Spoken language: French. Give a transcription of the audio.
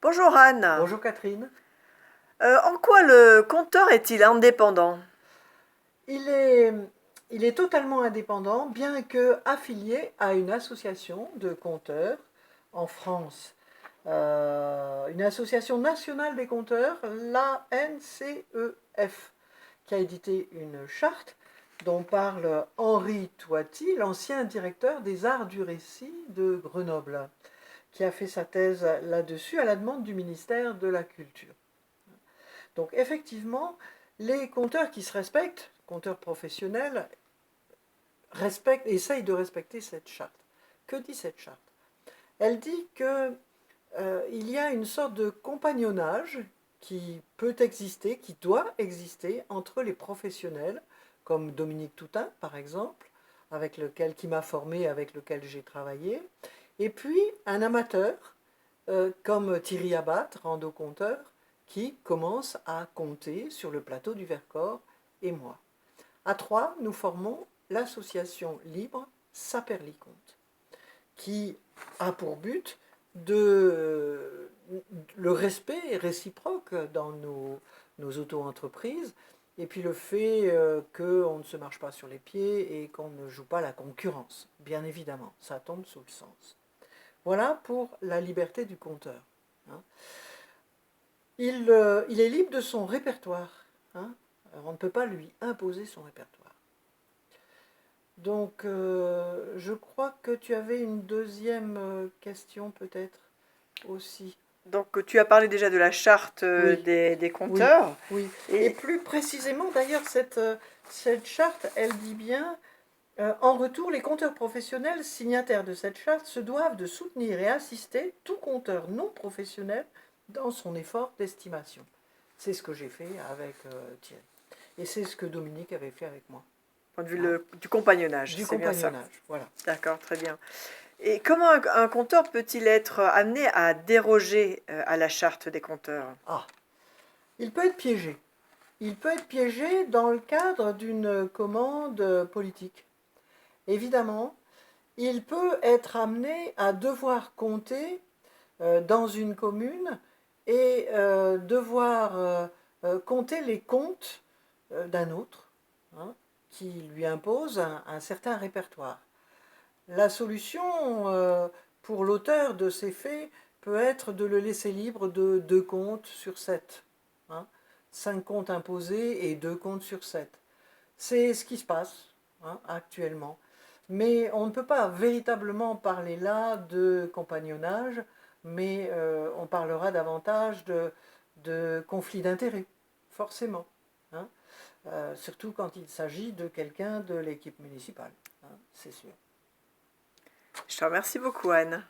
Bonjour Anne. Bonjour Catherine. En quoi le conteur est-il indépendant? Il est, il est totalement indépendant, bien que affilié à une association de compteurs en France. Une association nationale des compteurs, la NCEF, qui a édité une charte dont parle Henri Toiti, l'ancien directeur des arts du récit de Grenoble, qui a fait sa thèse là-dessus à la demande du ministère de la Culture. Donc effectivement, les compteurs qui se respectent, compteurs professionnels, essayent de respecter cette charte. Que dit cette charte? Elle dit que il y a une sorte de compagnonnage qui peut exister, qui doit exister entre les professionnels, comme Dominique Toutain par exemple, qui m'a formé, avec lequel j'ai travaillé, et puis un amateur comme Thierry Abbat, rando-compteur, qui commence à compter sur le plateau du Vercors, et moi. À trois, nous formons l'association libre Saperli-Compte, qui a pour but de le respect réciproque dans nos auto-entreprises, et puis le fait qu'on ne se marche pas sur les pieds et qu'on ne joue pas la concurrence, bien évidemment, ça tombe sous le sens. Voilà pour la liberté du compteur. Hein. Il est libre de son répertoire. Hein. On ne peut pas lui imposer son répertoire. Donc, je crois que tu avais une deuxième question peut-être aussi. Donc tu as parlé déjà de la charte Oui, des oui, compteurs. oui. Et Et plus précisément, d'ailleurs, cette charte, elle dit bien, en retour, les compteurs professionnels signataires de cette charte se doivent de soutenir et assister tout compteur non professionnel dans son effort d'estimation. C'est ce que j'ai fait avec Thierry. Et c'est ce que Dominique avait fait avec moi. point de vue Hein. du compagnonnage, Du c'est bien ça. compagnonnage, voilà. D'accord, très bien. Et comment un compteur peut-il être amené à déroger à la charte des compteurs? Ah, il peut être piégé. Il peut être piégé dans le cadre d'une commande politique. Évidemment, il peut être amené à devoir compter dans une commune et devoir compter les comptes d'un autre, hein, qui lui impose un certain répertoire. La solution pour l'auteur de ces faits peut être de le laisser libre de 2 comptes sur 7. Hein, 5 comptes imposés et 2 comptes sur 7. C'est ce qui se passe actuellement. Mais on ne peut pas véritablement parler là de compagnonnage, mais on parlera davantage de conflit d'intérêts, forcément. Hein, surtout quand il s'agit de quelqu'un de l'équipe municipale, hein, c'est sûr. Je te remercie beaucoup Anne.